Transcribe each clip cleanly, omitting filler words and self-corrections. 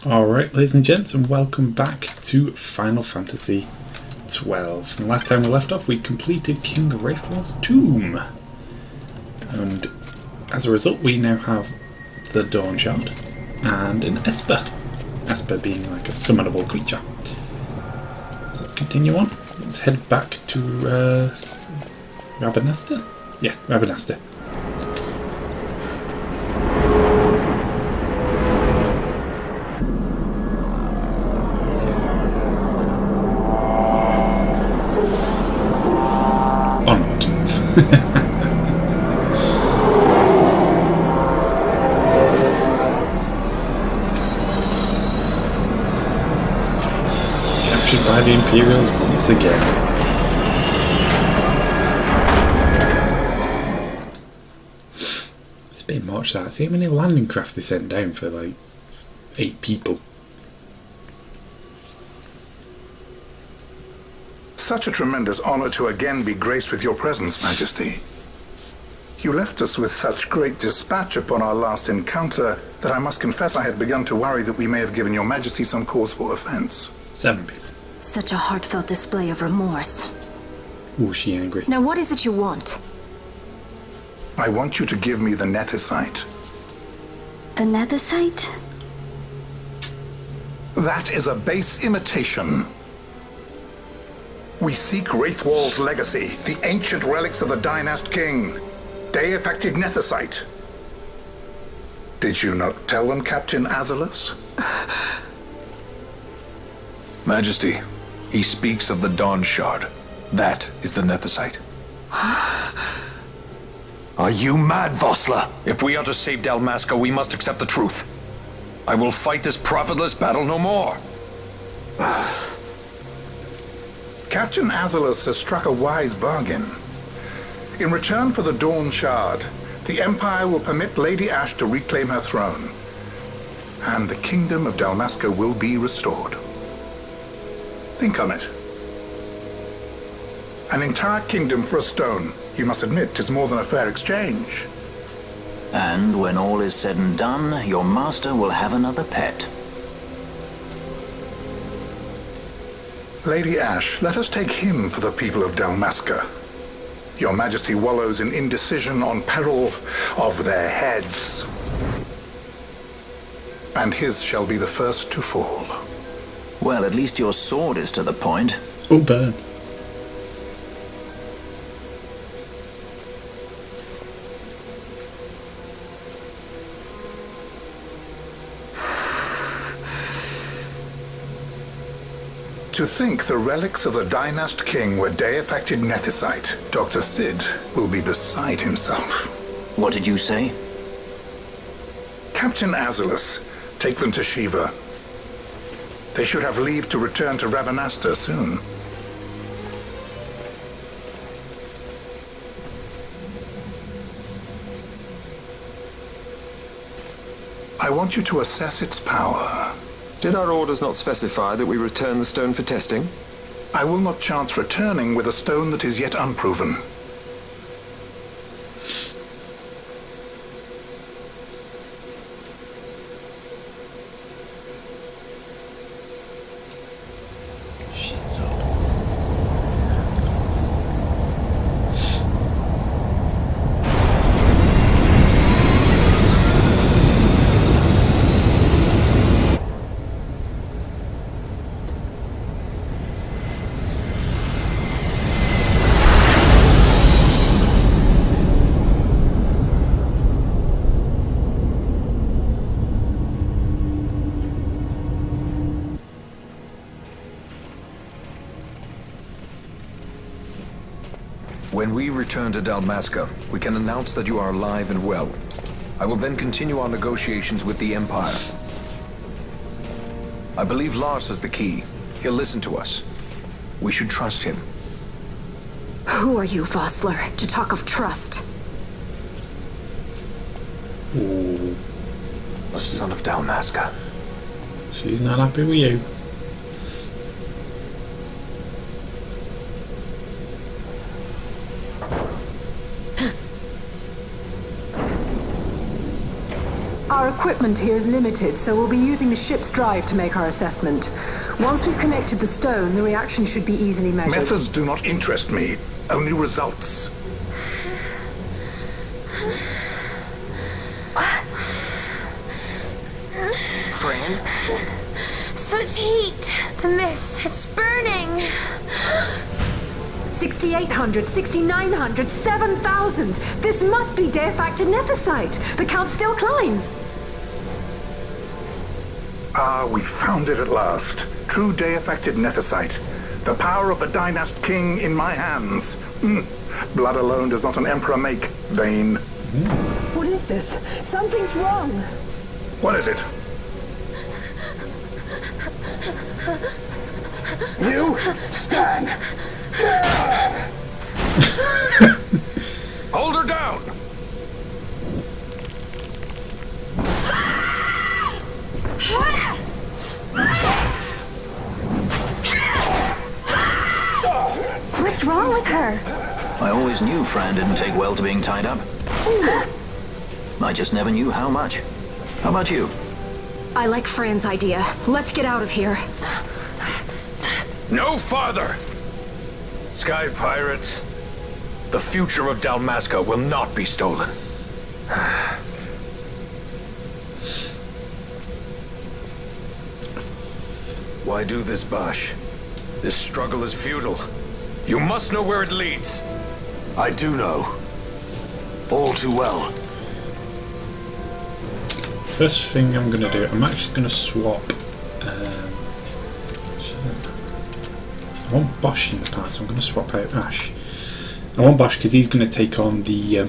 Alright, ladies and gents, and welcome back to Final Fantasy XII. And last time we left off, we completed King Raithwall's tomb. And as a result, we now have the Dawn Shard and an Esper. Esper being like a summonable creature. So let's continue on. Let's head back to Rabanasta? Yeah, Rabanasta. Or not. Captured by the Imperials once again. It's a bit much that. See how many landing craft they sent down for like 8 people. Such a tremendous honor to again be graced with your presence, Majesty. You left us with such great dispatch upon our last encounter that I must confess I had begun to worry that we may have given your Majesty some cause for offense. 7 people. Such a heartfelt display of remorse. Ooh, she angry. Now what is it you want? I want you to give me the Nethicite. The Nethicite? That is a base imitation. We seek Raithwall's legacy, the ancient relics of the Dynast King. Day-affected Nethicite. Did you not tell them, Captain Azalus? Majesty, he speaks of the Dawn Shard. That is the Nethicite. Are you mad, Vossler? If we are to save Dalmasca, we must accept the truth. I will fight this profitless battle no more. Captain Azalus has struck a wise bargain. In return for the Dawn Shard, the Empire will permit Lady Ashe to reclaim her throne, and the Kingdom of Dalmasca will be restored. Think on it. An entire kingdom for a stone, you must admit, is more than a fair exchange. And when all is said and done, your master will have another pet. Lady Ashe, let us take him for the people of Dalmasca. Your Majesty wallows in indecision on peril of their heads. And his shall be the first to fall. Well, at least your sword is to the point. Oh, burn. To think the relics of the Dynast King were day-affected Nethicite, Dr. Cid will be beside himself. What did you say? Captain Azalus, take them to Shiva. They should have leave to return to Rabanasta soon. I want you to assess its power. Did our orders not specify that we return the stone for testing? I will not chance returning with a stone that is yet unproven. Shit, so. When we return to Dalmasca, we can announce that you are alive and well. I will then continue our negotiations with the Empire. I believe Lars has the key. He'll listen to us. We should trust him. Who are you, Vossler, to talk of trust? Ooh. A son of Dalmasca. She's not happy with you. Our equipment here is limited, so we'll be using the ship's drive to make our assessment. Once we've connected the stone, the reaction should be easily measured. Methods do not interest me, only results. Fran? Such heat! The mist, it's burning! 6,800, 6,900, 7,000! This must be de-factor nethicite! The count still climbs! Ah, we found it at last. True day-affected nethicite. The power of the Dynast King in my hands. Blood alone does not an emperor make, Vayne. What is this? Something's wrong! What is it? You stand. Hold her down! What's wrong with her? I always knew Fran didn't take well to being tied up. I just never knew how much. How about you? I like Fran's idea. Let's get out of here. No farther! Sky pirates, the future of Dalmasca will not be stolen. Why do this, Bash? This struggle is futile. You must know where it leads. I do know. All too well. First thing I'm going to do, I'm actually going to swap. I want Bosch in the past, so I'm going to swap out Ash. I want Bosch because he's going to take on the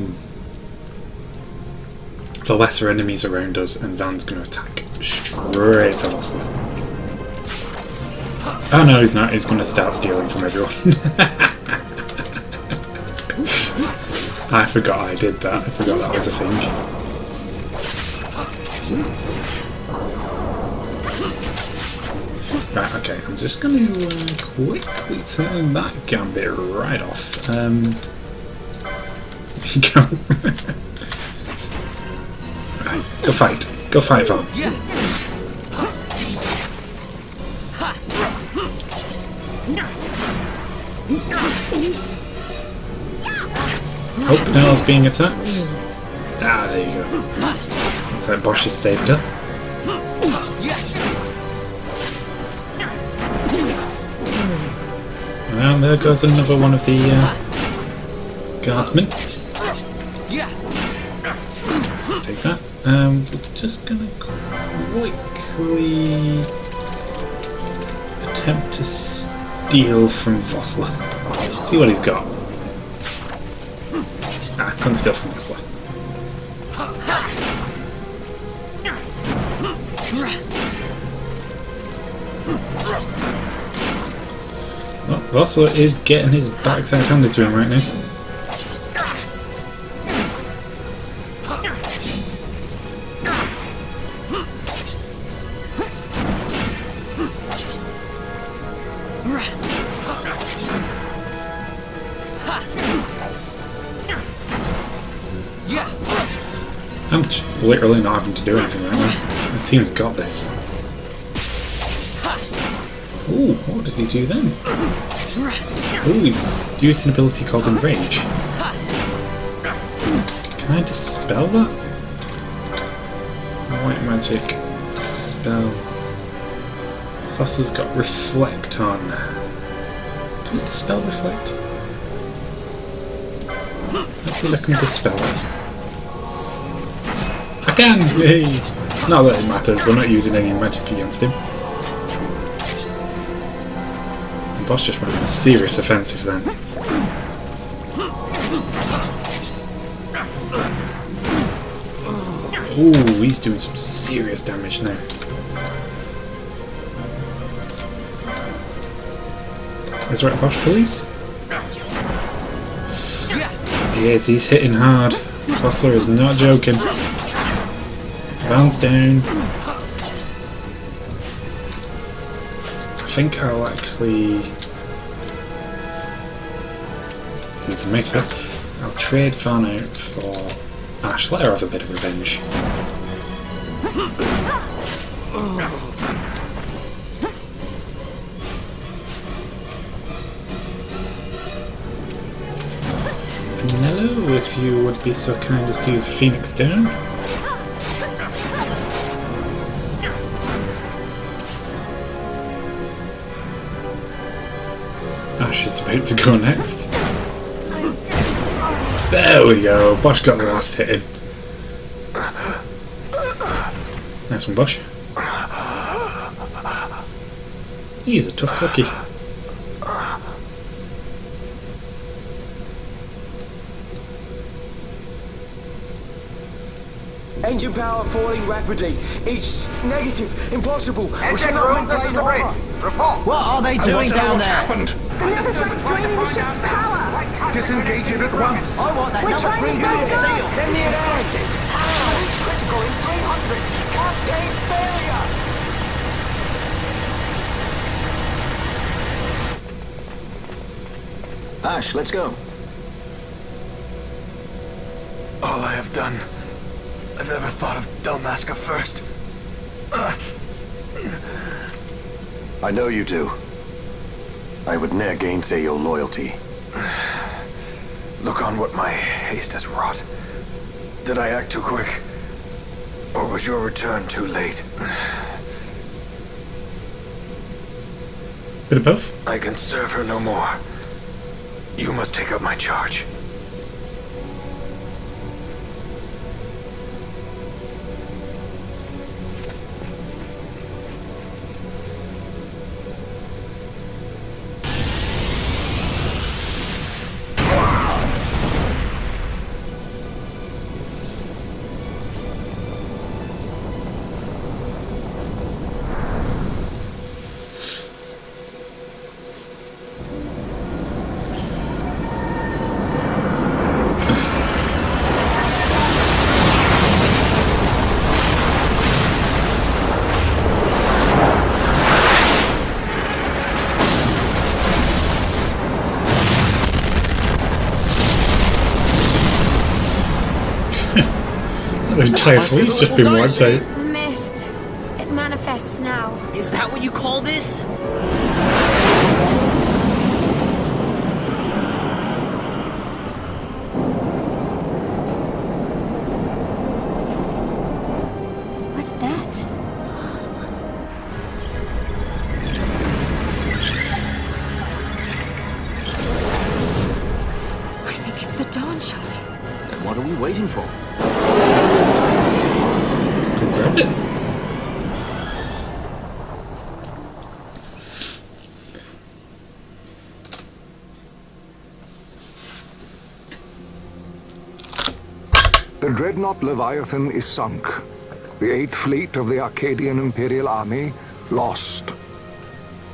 lesser enemies around us, and Van's going to attack straight at Osler. Oh no, he's not. He's going to start stealing from everyone. I forgot I did that. I forgot that was a thing. Right, okay, I'm just going to quickly turn that gambit right off. There you go. Right, go fight. Go fight, Van. Hope Nell's being attacked. Ah, there you go. Looks like Bosch has saved her. And there goes another one of the guardsmen. Let's just take that. We're just gonna quickly attempt to steal from Vossler. See what he's got. Ah, couldn't steal from Vossler. Oh, Vossler is getting his backside handed to him right now. I'm literally not having to do anything right now. The team's got this. Ooh, what did he do then? Ooh, he's used an ability called Enrage. Can I dispel that? White magic. Dispel. Foster's got Reflect on. Can I dispel Reflect? Let's see if I can dispel it. I can! Yay! Not that it matters, we're not using any magic against him. The boss just went on a serious offensive then. Ooh, he's doing some serious damage now. Is there a boss, please? He is, he's hitting hard. Fossler is not joking. Bounce down. I think I'll actually use the mouse first. I'll trade Fan out for Ash. Let her have a bit of revenge. Hello, if you would be so kind as to use a Phoenix down. Ash is about to go next. There we go, Bosch got the last hit in. Nice one, Bosch. He's a tough cookie. Engine power falling rapidly. It's negative. Impossible. Engine room, this is the bridge. Report. What are they doing down there? Happened? The netherite's draining the ship's power. Disengage it at once. I want that number 3 million seal. Then the infected. It's critical in 300. Cascade failure. Ash, let's go. All I have done, I've ever thought of Dalmasca first. I know you do. I would ne'er gainsay your loyalty. Look on what my haste has wrought. Did I act too quick? Or was your return too late? Bit of both. I can serve her no more. You must take up my charge. The entire fleet's just been wiped out. The mist. It manifests now. Is that what you call this? What's that? I think it's the dawn shard. Then what are we waiting for? Go grab it. The dreadnought Leviathan is sunk. The 8th Fleet of the Arcadian Imperial Army lost.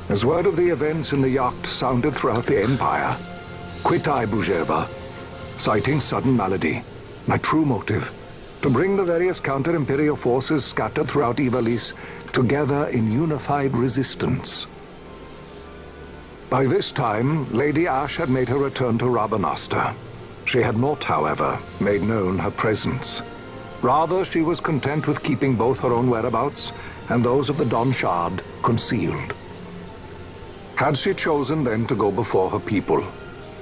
As word of the events in the yacht sounded throughout the Empire, quit I Bujeba, citing sudden malady. My true motive, to bring the various counter-imperial forces scattered throughout Ivalice together in unified resistance. By this time, Lady Ash had made her return to Rabanastre. She had not, however, made known her presence. Rather, she was content with keeping both her own whereabouts and those of the Don Shard concealed. Had she chosen then to go before her people,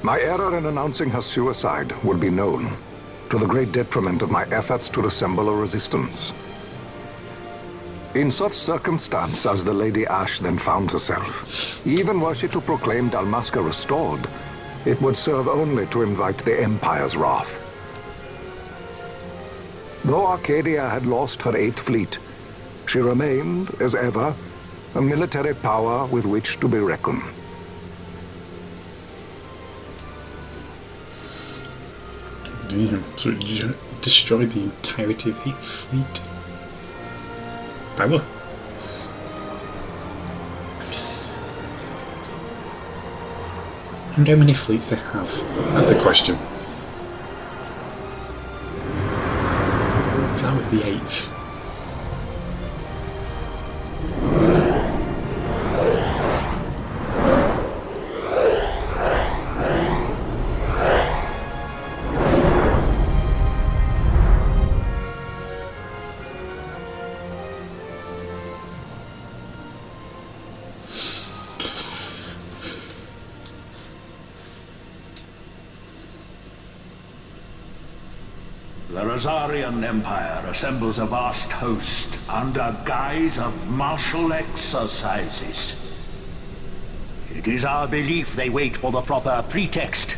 my error in announcing her suicide would be known, to the great detriment of my efforts to assemble a resistance. In such circumstance as the Lady Ash then found herself, even were she to proclaim Dalmasca restored, it would serve only to invite the Empire's wrath. Though Arcadia had lost her 8th Fleet, she remained, as ever, a military power with which to be reckoned. Damn, so it destroyed the entirety of the 8th Fleet. Power. I wonder how many fleets they have. That's the question. If that was the 8th. The Rosarian Empire assembles a vast host under guise of martial exercises. It is our belief they wait for the proper pretext,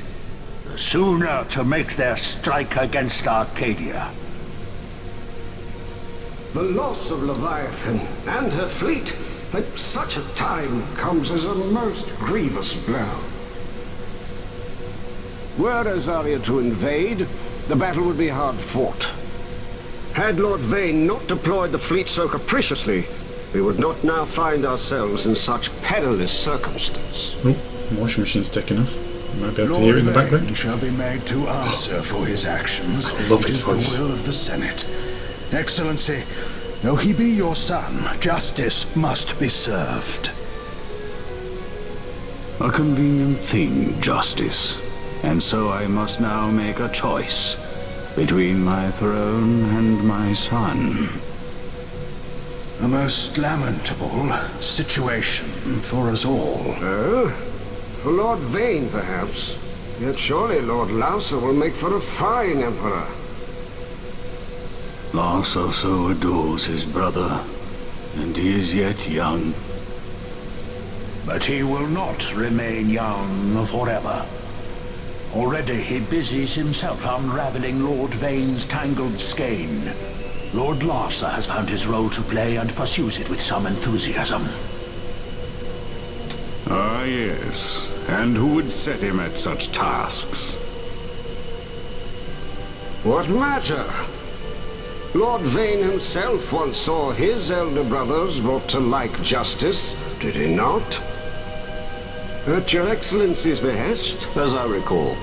the sooner to make their strike against Arcadia. The loss of Leviathan and her fleet at such a time comes as a most grievous blow. Were Rosaria to invade, the battle would be hard fought. Had Lord Vayne not deployed the fleet so capriciously, we would not now find ourselves in such perilous circumstance. Oh, the washing machine's taking off. You might be able to hear it in the background. Lord Vayne shall be made to answer for his actions. I love his voice. It is the will of the Senate. Excellency, though he be your son, justice must be served. A convenient thing, justice. And so I must now make a choice between my throne and my son. A most lamentable situation for us all. Oh? For Lord Vayne, perhaps. Yet surely Lord Lauser will make for a fine emperor. Lauser so adores his brother, and he is yet young. But he will not remain young forever. Already he busies himself unraveling Lord Vayne's tangled skein. Lord Larsa has found his role to play and pursues it with some enthusiasm. Ah, yes. And who would set him at such tasks? What matter? Lord Vayne himself once saw his elder brothers brought to like justice, did he not? At your Excellency's behest, as I recall.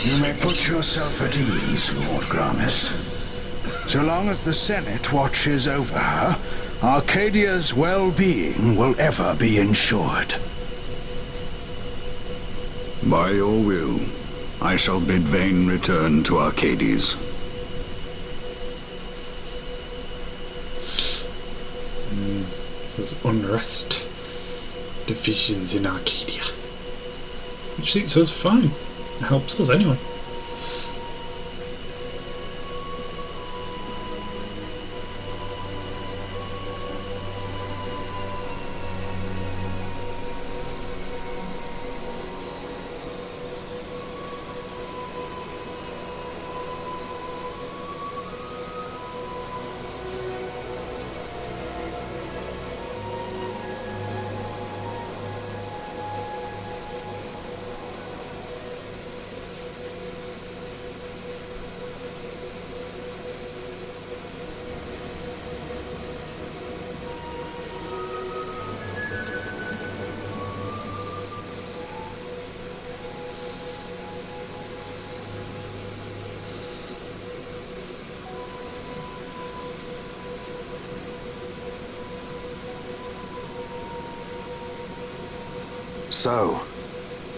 You may put yourself at ease, Lord Gramis. So long as the Senate watches over her, Arcadia's well-being will ever be ensured. By your will, I shall bid Vayne return to Arcades. There's unrest, divisions in Arcadia, which suits us fine. It helps us anyway. So,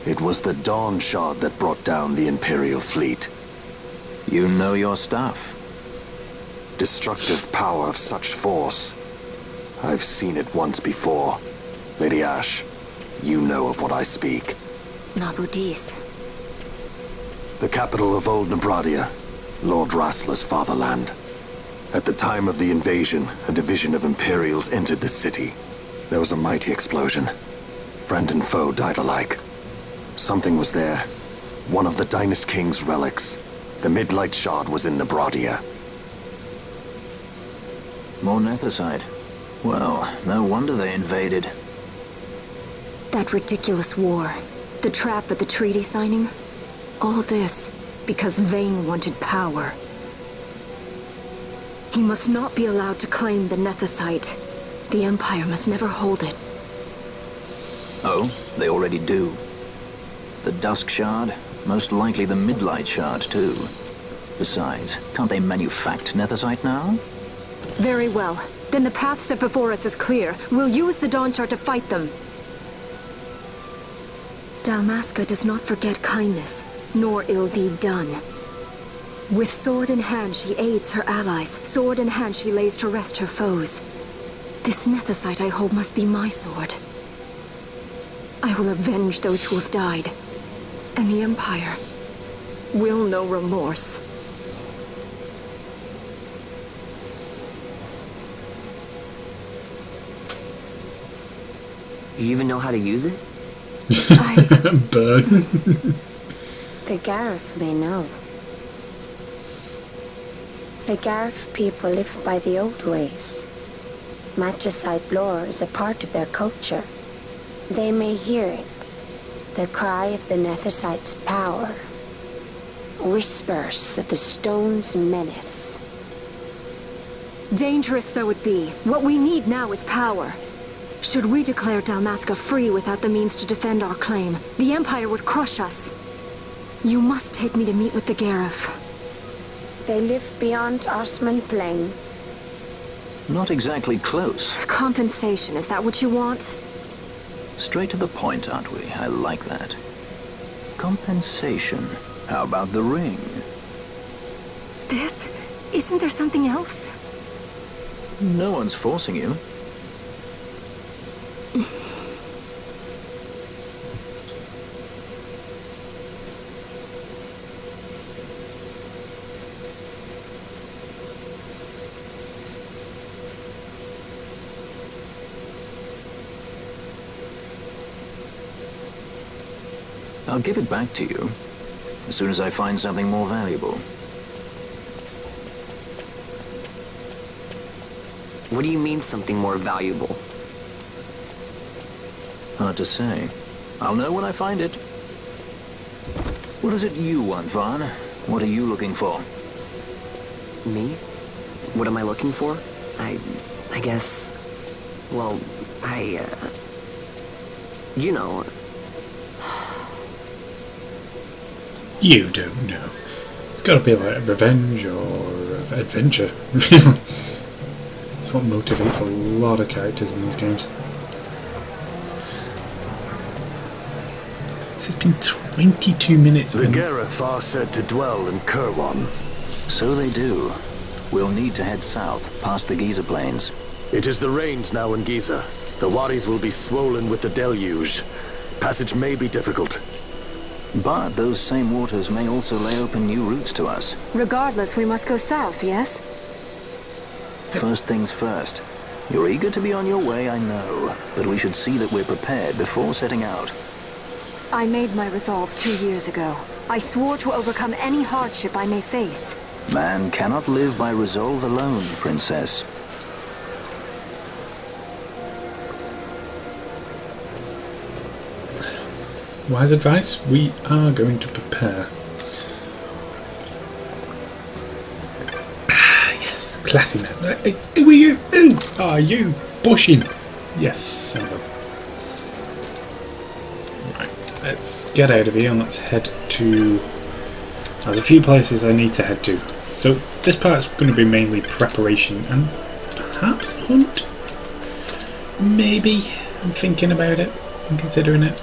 it was the Dawn Shard that brought down the Imperial fleet. You know your stuff. Destructive power of such force. I've seen it once before. Lady Ash, you know of what I speak. Nabudis. The capital of Old Nebradia, Lord Rassler's fatherland. At the time of the invasion, a division of Imperials entered the city. There was a mighty explosion. Friend and foe died alike. Something was there. One of the Dynast King's relics. The Midlight Shard was in Nebradia. More Nethicite. Well, no wonder they invaded. That ridiculous war. The trap at the treaty signing. All this because Vayne wanted power. He must not be allowed to claim the Nethicite. The Empire must never hold it. Oh, they already do. The Dusk Shard, most likely the Midlight Shard too. Besides, can't they manufacture Nethicite now? Very well. Then the path set before us is clear. We'll use the Dawn Shard to fight them. Dalmasca does not forget kindness, nor ill deed done. With sword in hand, she aids her allies. Sword in hand, she lays to rest her foes. This Nethicite I hold must be my sword. I will avenge those who have died. And the Empire will know remorse. You even know how to use it? Burn. The Gareth may know. The Gareth people live by the old ways. Matricide lore is a part of their culture. They may hear it, the cry of the Nethersight's power. Whispers of the stone's menace. Dangerous though it be, what we need now is power. Should we declare Dalmasca free without the means to defend our claim, the Empire would crush us. You must take me to meet with the Gareth. They live beyond Osman Plain. Not exactly close. Compensation, is that what you want? Straight to the point, aren't we? I like that. Compensation. How about the ring? This? Isn't there something else? No one's forcing you. I'll give it back to you as soon as I find something more valuable. What do you mean, something more valuable? Hard to say. I'll know when I find it. What is it you want, Vaughn? What are you looking for? Me? What am I looking for? I guess... Well, you know... You don't know. It's got to be like revenge or adventure. It's what motivates a lot of characters in these games. This has been 22 minutes. The Gareth are said to dwell in Kirwan. So they do. We'll need to head south, past the Giza Plains. It is the rains now in Giza. The wadis will be swollen with the deluge. Passage may be difficult. But those same waters may also lay open new routes to us. Regardless, we must go south, yes? First things first. You're eager to be on your way, I know. But we should see that we're prepared before setting out. I made my resolve 2 years ago. I swore to overcome any hardship I may face. Man cannot live by resolve alone, Princess. Wise advice, we are going to prepare. Yes, classy man. Who are you? Who are you? Bushing. Yes, I know. Right, let's get out of here and let's head to... There's a few places I need to head to. So this part's going to be mainly preparation and perhaps hunt? Maybe. I'm thinking about it. I'm considering it.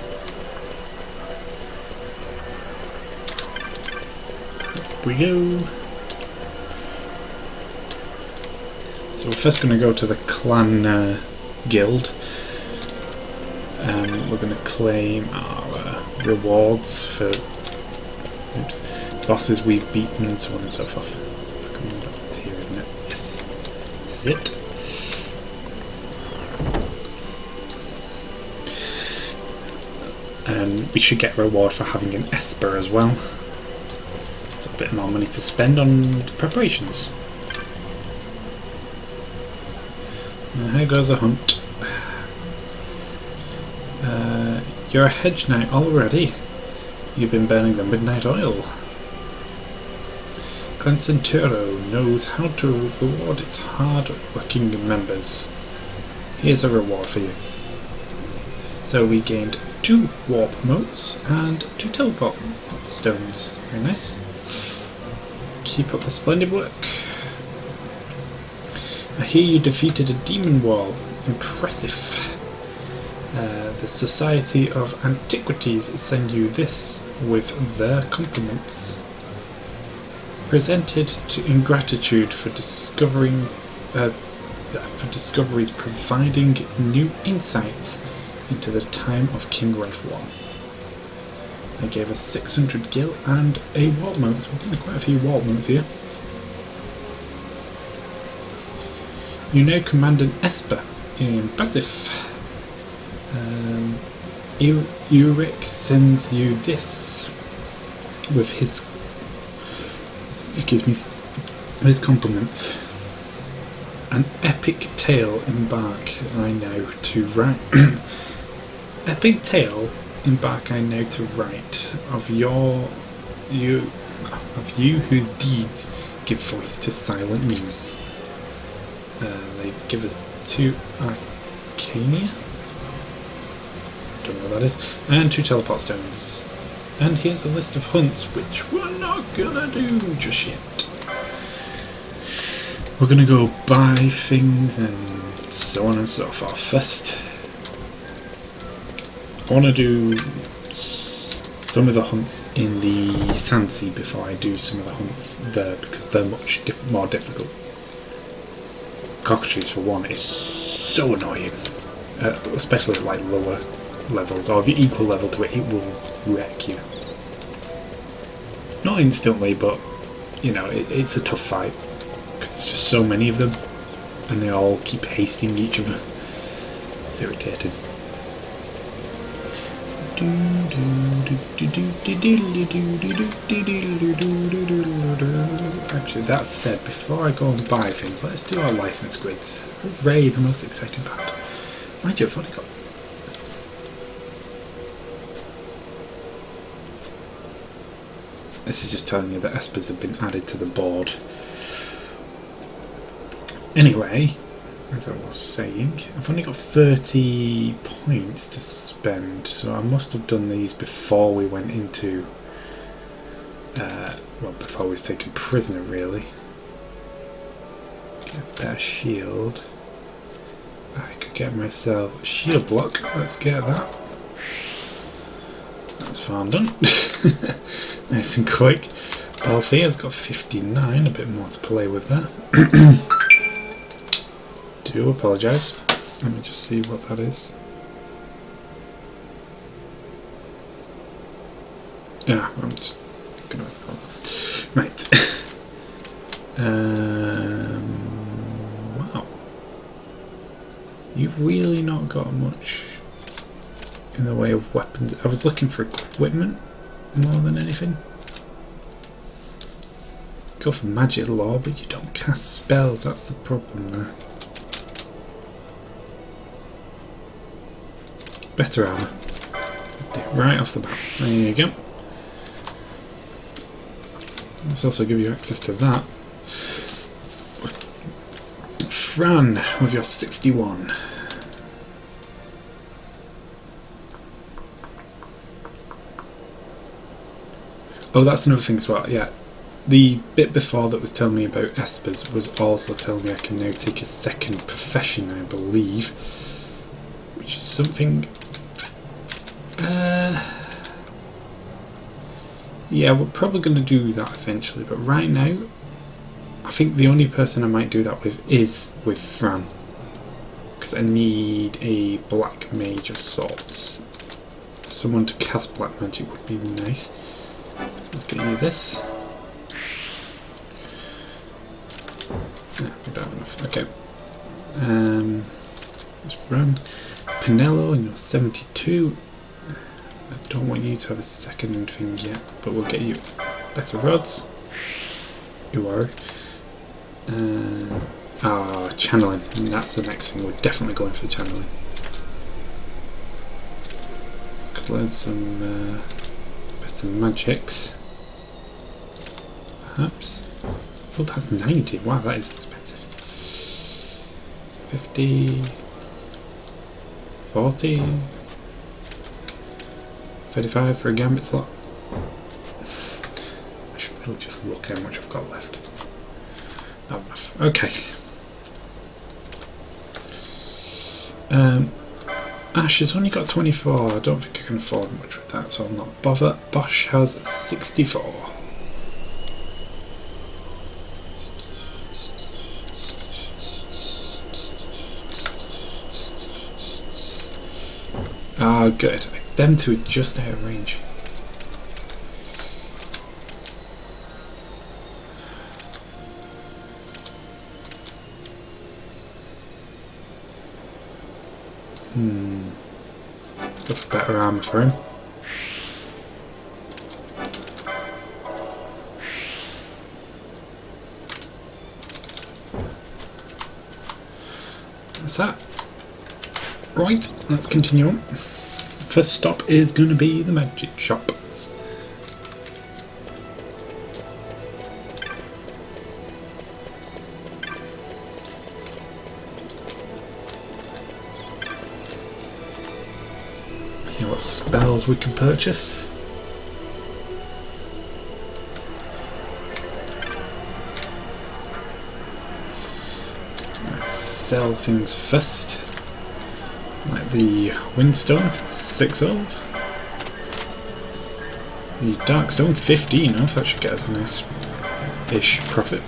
We go. So we're first going to go to the clan guild. We're going to claim our rewards for bosses we've beaten and so on and so forth. I can remember it's here, isn't it? Yes, this is it. We should get a reward for having an Esper as well. So a bit more money to spend on preparations. Here goes a hunt. You're a hedge knight already. You've been burning the midnight oil. Clan Centuro knows how to reward its hard-working members. Here's a reward for you. So we gained 2 warp motes and 2 teleport stones. Very nice. Keep up the splendid work. I hear you defeated a demon wall. Impressive. The Society of Antiquities send you this with their compliments. Presented in gratitude for discoveries providing new insights into the Tomb of King Raithwall. They gave us 600 gil and a wall mount, so we're getting quite a few wall mounts here. You now command an Esper. Impressive. Ulrich sends you this with his compliments. An epic tale embark I now to write. Epic tale embark I now to write of you whose deeds give voice to silent news. They give us 2 Arcania. Don't know what that is. And 2 teleport stones. And here's a list of hunts, which we're not gonna do just yet. We're gonna go buy things and so on and so forth. First, I want to do some of the hunts in the Sandsea before I do some of the hunts there, because they're much more difficult. Cockatrice, for one, is so annoying, especially at like lower levels, or if you're equal level to it, it will wreck you. Not instantly, but you know, it's a tough fight because there's just so many of them and they all keep hasting each other. It's irritating. Actually, that said, before I go and buy things, let's do our license grids. Hooray, the most exciting part. Mind you, I've only got... This is just telling you that Espers have been added to the board. Anyway, as I was saying, I've only got 30 points to spend, so I must have done these before we went into... well, before I was taken prisoner, really. Get a better shield. I could get myself a shield block. Let's get that. That's fine done. Nice and quick. Balthea's got 59, a bit more to play with there. Do apologise. Let me just see what that is. Yeah, I'm just gonna... Right. Wow. You've really not got much in the way of weapons. I was looking for equipment more than anything. Go for magic lore, but you don't cast spells, that's the problem there. Better armour. Right off the bat. There you go. Let's also give you access to that. Fran, with your 61. Oh, that's another thing as well, yeah. The bit before that was telling me about Espers was also telling me I can now take a second profession, I believe. Which is something... yeah, we're probably going to do that eventually, but right now, I think the only person I might do that with is with Fran. Because I need a black mage of sorts. Someone to cast black magic would be nice. Let's get you this. No, we don't have enough. Okay. Let's run. Pinello, and you're 72. I don't want you to have a second thing yet, but we'll get you better rods. You are. Channeling. And that's the next thing. We're definitely going for the channeling. Could learn some better magics. Perhaps. Oh, that's 90. Wow, that is expensive. 50. 40. 35 for a gambit slot. I should really just look how much I've got left. Not enough. Okay. Ash has only got 24. I don't think I can afford much with that, so I'll not bother. Bosch has 64. Ah, good. Them two are just out of range. Go for better armor for him. That's that. Right, let's continue on. First stop is going to be the magic shop. See what spells we can purchase. Let's sell things first. Like the Windstone, 6 of. The Darkstone, 15 of. That should get us a nice-ish profit.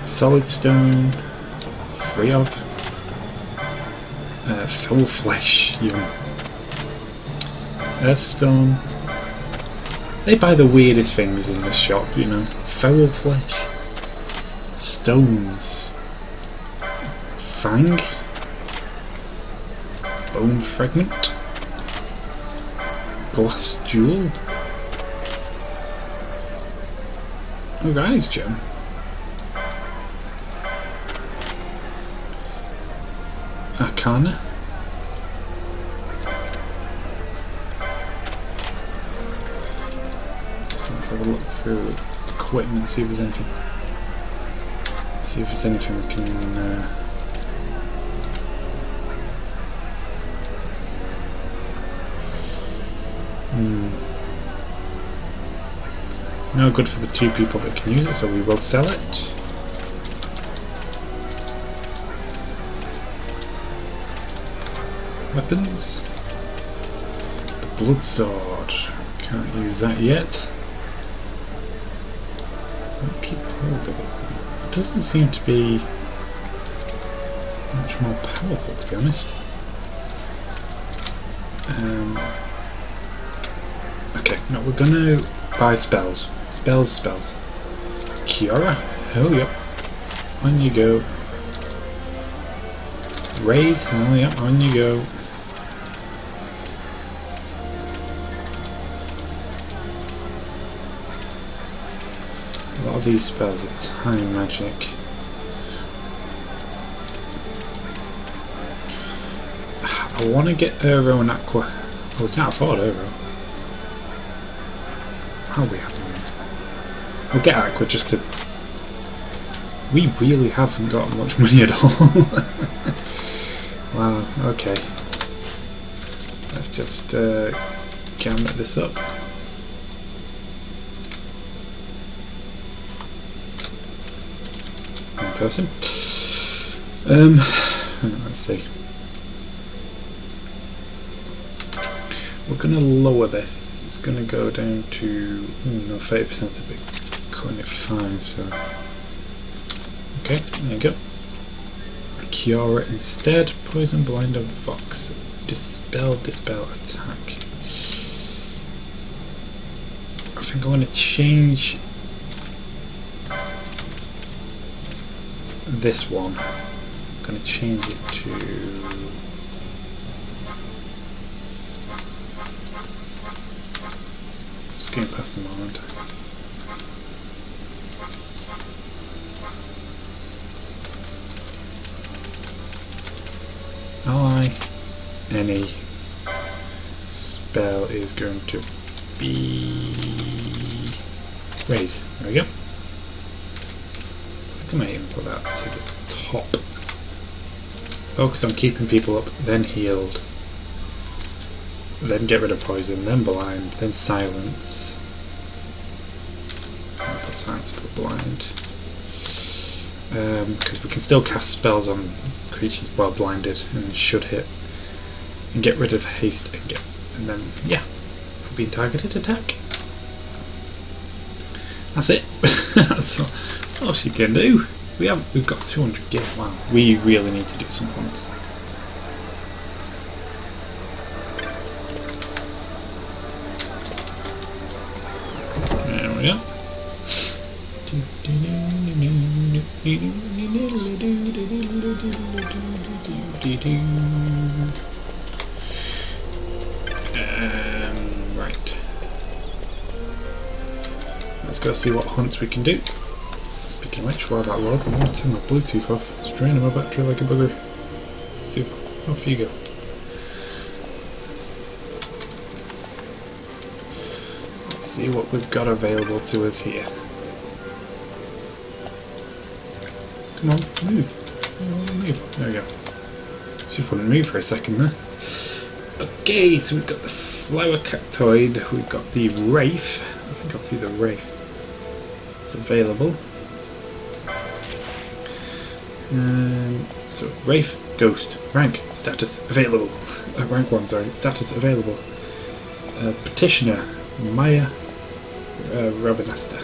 Solid Stone, 3 of. Foul Flesh, yum. Earthstone. They buy the weirdest things in this shop, you know. Foul Flesh. Stones. Fang. Bone Fragment. Glass Jewel. Oh, Rise Gem. Arcana. So let's have a look through equipment, see if there's anything. See if there's anything we can. No good for the 2 people that can use it, so we will sell it. Weapons. The blood sword. Can't use that yet. I'll keep hold of it. It doesn't seem to be much more powerful, to be honest. Okay, no, we're gonna buy spells. Spells. Kiara, hell yep. On you go. Raise, hell yep, on you go. A lot of these spells are time magic. I want to get Euro and Aqua. Oh, we can't afford Euro. How are we having? We'll get Aqua just to. We really haven't got much money at all. Wow, okay. Let's just gambit this up. One person. Let's see. We're going to lower this. It's going to go down to. No, 30% is a bit cutting it fine, so. Okay, there you go. Kiara instead. Poison, blind, and Vox. Dispel, attack. I think I want to change this one. I'm going to change it to. Just going past them all, aren't I? Any spell is going to be raise. There we go. I think I might even put that to the top. Focus on keeping people up, then healed, then get rid of poison, then blind, then silence. I'll put silence for blind. Because we can still cast spells on creatures while blinded and should hit. And get rid of haste and then yeah, being targeted attack. That's it. that's all she can do. We've got 200 gear. Wow, we really need to do some points. we are. Right. Let's go see what hunts we can do. Speaking of which, while that loads, I'm going to turn my Bluetooth off. It's draining my battery like a bugger. See, off you go. Let's see what we've got available to us here. Come on, move. Move. There we go. Just wouldn't move for a second there. Okay, so we've got the flower cactoid, we've got the wraith. I think I'll do the wraith. It's available. So wraith, ghost, rank, status, available. Rank 1, sorry, status, available. Petitioner, Maya Robinasta.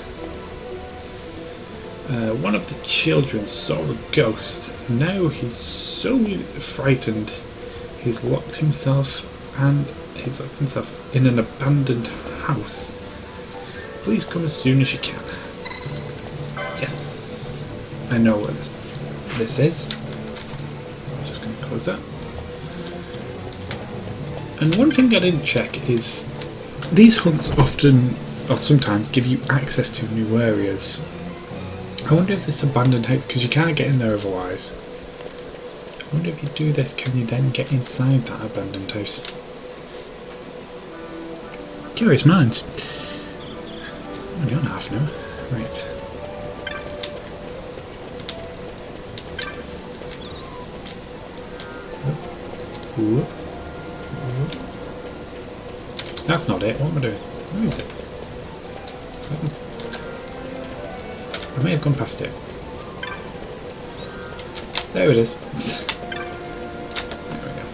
One of the children saw a ghost. Now he's so frightened, he's locked himself in an abandoned house. Please come as soon as you can. Yes, I know what this is. So I'm just going to close that. And one thing I didn't check is these hunts often, or sometimes, give you access to new areas. I wonder if this abandoned house, because you can't get in there otherwise. I wonder if you do this, can you then get inside that abandoned house? Curious minds. Only on half now. Right. Whoop. Whoop. That's not it. What am I doing? Where is it? I may have gone past it. There it is. There we go.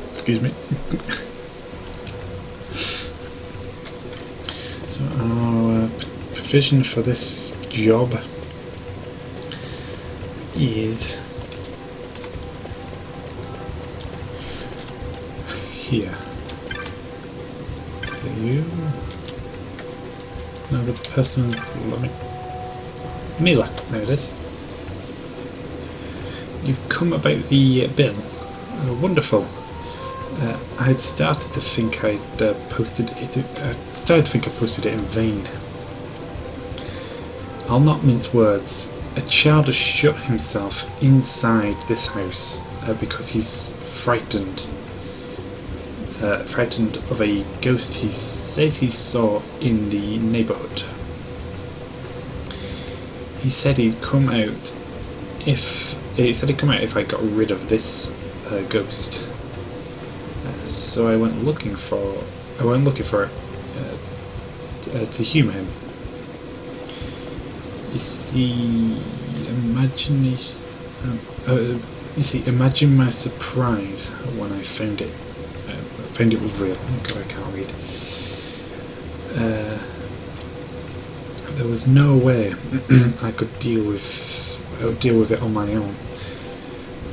Excuse me. So our provision for this job is here. You. No, the person. Mila. There it is. You've come about the bill. Wonderful. I had started to think I'd posted it. Started to think I posted it in vain. I'll not mince words. A child has shut himself inside this house because he's frightened. Frightened of a ghost he says he saw in the neighbourhood. He said he'd come out if I got rid of this ghost. So I went looking for it to humour him. You see, imagine my surprise when I found it. Found it was real. Oh God, I can't read. There was no way I could deal with it on my own.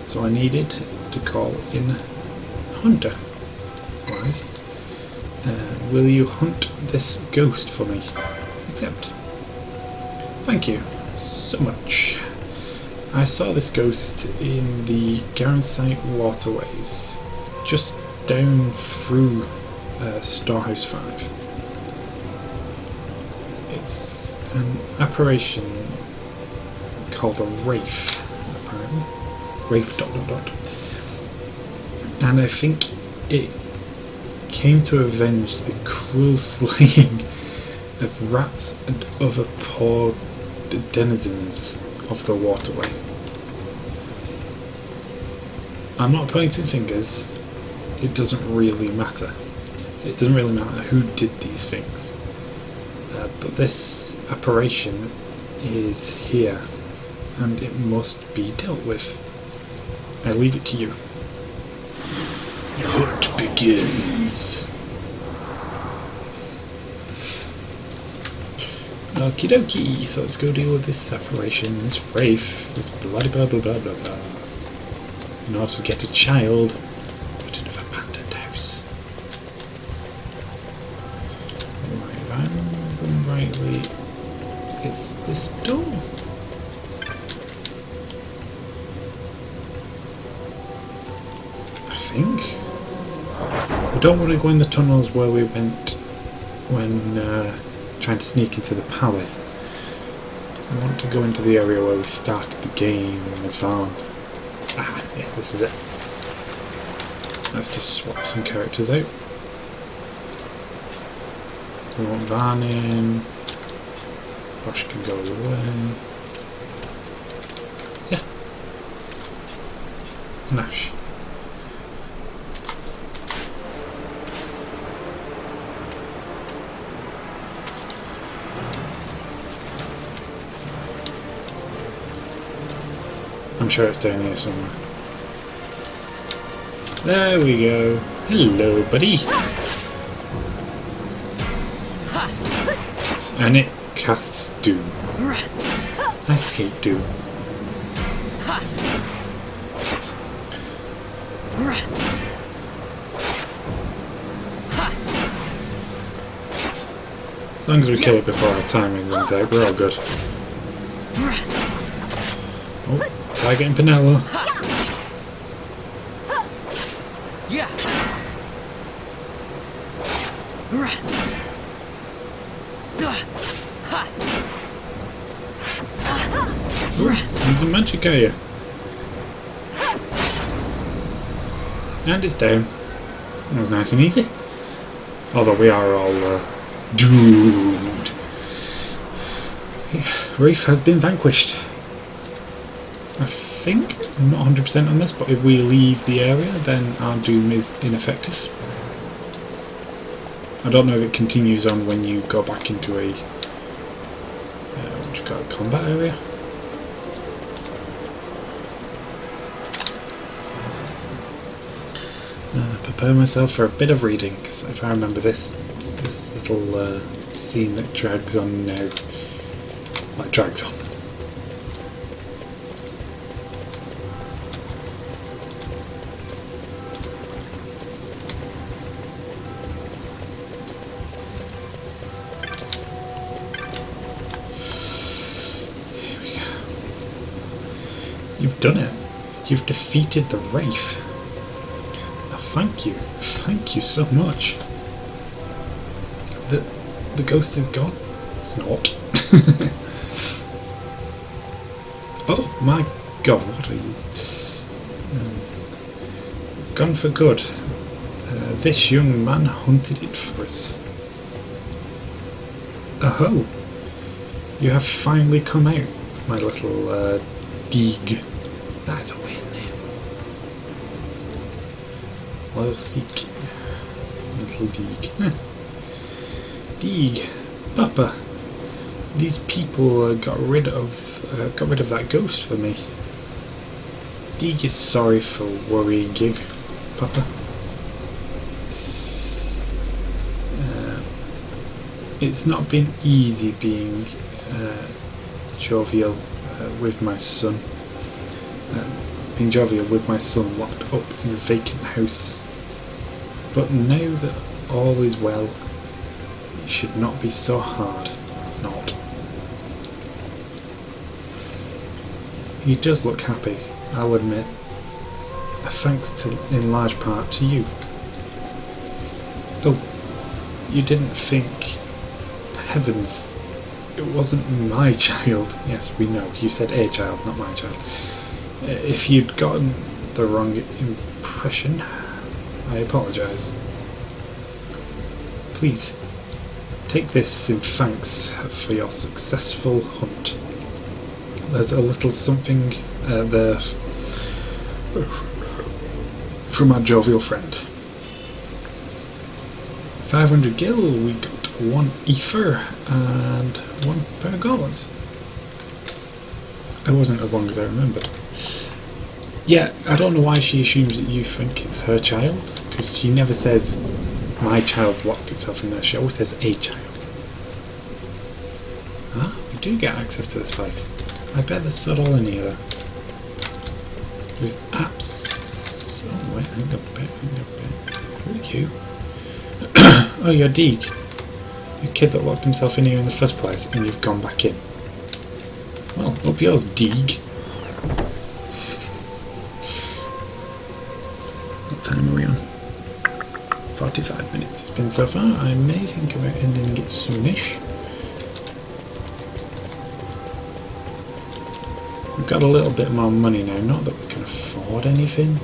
So I needed to call in Hunter. Wise. Will you hunt this ghost for me? Accept. Thank you so much. I saw this ghost in the Sandsea waterways, just down through Storehouse 5. It's an apparition called a wraith, apparently. Wraith ... And I think it came to avenge the cruel slaying of rats and other poor denizens of the waterway. I'm not pointing fingers. It doesn't really matter. It doesn't really matter who did these things. But this apparition is here, and it must be dealt with. I leave it to you. The hunt begins. Okie dokie, so let's go deal with this apparition, this wraith, this bloody blah blah blah blah blah. In order to get a child out of an abandoned house. it's this door. I think. We don't want to go in the tunnels where we went when trying to sneak into the palace. We want to go into the area where we started the game as Varn. Ah, yeah, this is it. Let's just swap some characters out. We want Varn in. Bosch can go away. Yeah. Nash. I'm sure it's down here somewhere. There we go. Hello, buddy. And it casts Doom. I hate Doom. As long as we kill it before our timing runs out, we're all good. Oh, target and Pinello. Using magic, are you? And it's down. That was nice and easy. Although we are all doomed. Rafe has been vanquished. I think, I'm not 100% on this, but if we leave the area then our doom is ineffective. I don't know if it continues on when you go back into a what do you call it, combat area. Prepare myself for a bit of reading, because if I remember this little scene that drags on now, like drags on. Here we go. You've done it. You've defeated the Wraith. Thank you so much. The ghost is gone. It's not. Oh my god, what are you? Gone for good. This young man hunted it for us. Oh, you have finally come out, my little Deeg. That's a win. Loyal Seek. Little Deeg. Deeg. Papa. These people got rid of that ghost for me. Deeg is sorry for worrying you, Papa. It's not been easy being jovial with my son. Being jovial with my son locked up in a vacant house. But now that all is well, it should not be so hard. It's not. He does look happy, I'll admit. Thanks in large part to you. Oh, you didn't think... Heavens, it wasn't my child. Yes, we know. You said a child, not my child. If you'd gotten the wrong impression, I apologise. Please, take this in thanks for your successful hunt. There's a little something there from our jovial friend. 500 gil, we got 1 ether and 1 pair of gauntlets. It wasn't as long as I remembered. Yeah, I don't know why she assumes that you think it's her child, because she never says my child's locked itself in there. She always says a child. Ah, we do get access to this place. I bet there's sod all in here. There's apps. Oh wait, hang a bit. Who are you? Oh, you're Deeg. A kid that locked himself in here in the first place, and you've gone back in. Well, up yours, Deeg. What time are we on? 45 minutes it's been so far. I may think about ending it soonish. We've got a little bit more money now, not that we can afford anything.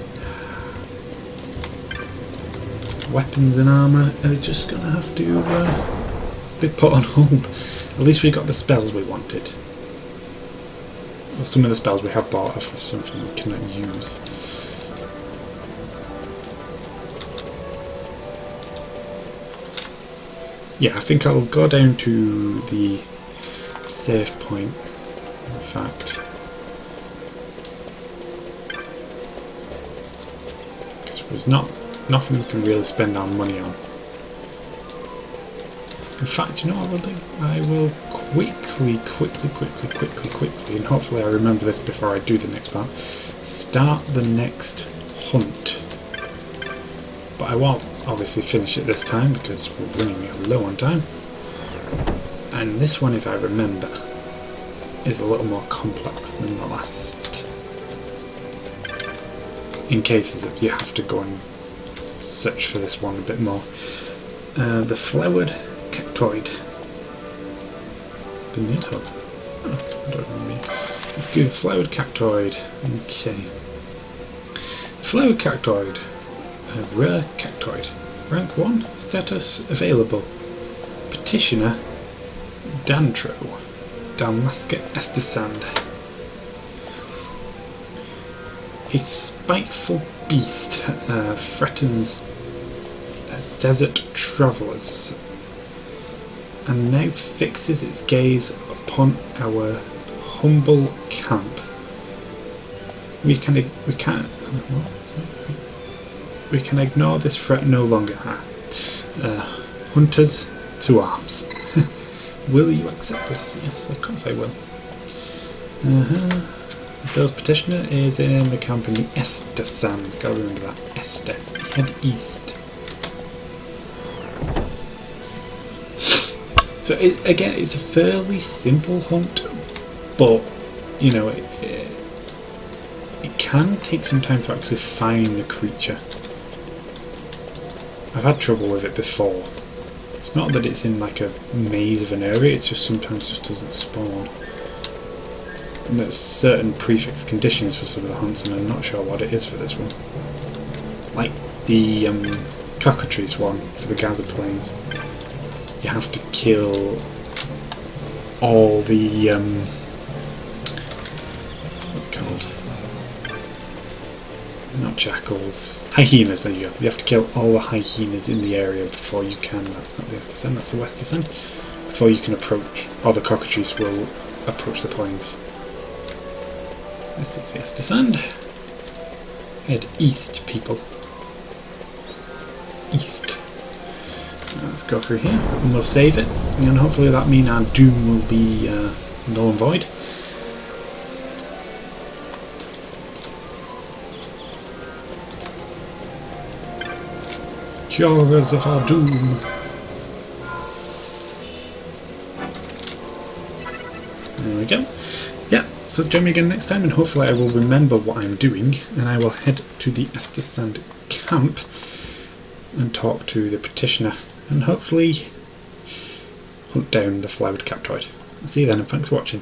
Weapons and armour are just going to have to be put on hold. At least we got the spells we wanted. Well, some of the spells we have bought are for something we cannot use. Yeah, I think I'll go down to the save point, in fact. Because there's nothing we can really spend our money on. In fact, you know what I will do? I will quickly, and hopefully I remember this before I do the next part, start the next hunt. But I won't obviously finish it this time because we're running low on time. And this one, if I remember, is a little more complex than the last. In cases of you have to go and search for this one a bit more. The flowered cactoid. The Nidhogg. Oh, I don't remember. Let's go flowered cactoid. Okay. The flowered cactoid. A rare cactoid. Rank 1. Status available. Petitioner Dantro. Dalmasca Estesand. A spiteful beast threatens desert travellers and now fixes its gaze upon our humble camp. We can ignore this threat no longer. Hunters to arms. Will you accept this? Yes, of course I will. Bill's petitioner is in the camp in the Esther Sands. Gotta remember that. Esther. Head east. So again, it's a fairly simple hunt, but you know it can take some time to actually find the creature. I've had trouble with it before. It's not that it's in like a maze of an area, it's just sometimes just doesn't spawn. And there's certain prefix conditions for some of the hunts, and I'm not sure what it is for this one. Like the cockatrice one for the Gaza Plains. You have to kill all the what are they called? Not jackals. Hyenas, there you go. You have to kill all the hyenas in the area before you can. That's not the Estesand, that's the Westesand. Before you can approach, or the cockatrice will approach the plains. This is the Estesand. Head east, people. East. Let's go through here and we'll save it, and hopefully that means our doom will be null and void. Curers of our doom. There we go. Yeah, so join me again next time, and hopefully I will remember what I'm doing, and I will head to the Estesand camp and talk to the petitioner, and hopefully hunt down the flowered cactoid. See you then, and thanks for watching.